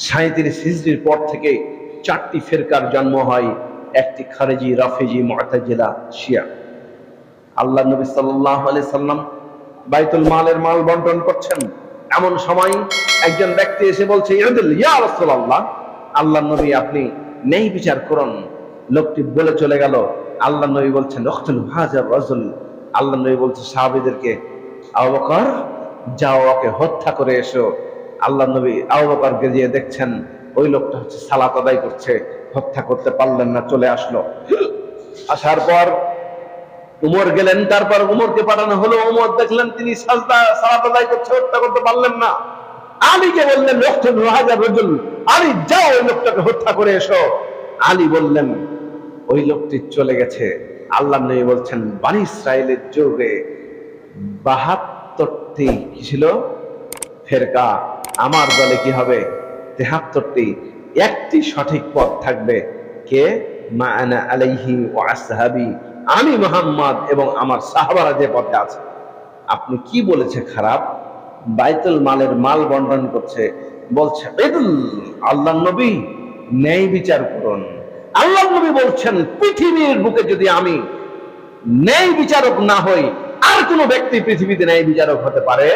37 হিজরির পর থেকে 4টি ফিরকার জন্ম হয়, একটি খারেজি, রাফেজি, মুতাজিলা, শিয়া। আল্লাহ নবী সাল্লাল্লাহু আলাইহি সাল্লাম বাইতুল মালের মাল বন্টন করছেন, এমন সময় একজন ব্যক্তি এসে বলছে, ইউদিল ইয়া রাসূলুল্লাহ, আল্লাহ নবী আপনি ন্যায় বিচার করুন। লোকটি বলে চলে গেল। আল্লাহ নবী বলছেন, উকতুল হাযার রাজুল। আল্লাহ নবী বলছে সাহাবীদেরকে, আবু বকর যাও ওকে হত্যা করে এসো। আল্লাহ নবী আবু বকরকে গিয়ে দেখছেন ওই লোকটা হচ্ছে সালাত আদায় করছে, হত্যা করতে পারলেন না, চলে আসলো। আসার পর উমর গেলেন, তারপর উমরকে পাঠানো হলো। উমর দেখলেন তিনি সাজদা সালাত আদায় করছে, হত্যা করতে পারলেন না। আলীকে বললেন, উকতুল হাযার রাজুল, আলী যাও ওই লোকটাকে হত্যা করে এসো। আলী বললেন ওই লোকটি চলে গেছে। আল্লাহ নবী বলছেন বনী ইসরাইলের যুগে 72টি কি ছিল ফেরকা, আমার দলে কি হবে 73টি। একটি সঠিক পথ থাকবে, কে? মা আনা আলাইহি ওয়া আসহাবি, আমি মুহাম্মদ এবং আমার সাহাবারা যে পথে আছে। আপনি কি বলেছে খারাপ? বাইতুল মালের মাল বন্টন করছে, বলছে ঈদুল, আল্লাহ নবী ন্যায় বিচার করুন। আল্লাহ নবী বলছেন পৃথিবীর বুকে যদি আমি ন্যায় বিচারক না হই, আর কোন ব্যক্তি পৃথিবীতে ন্যায় বিচারক হতে পারে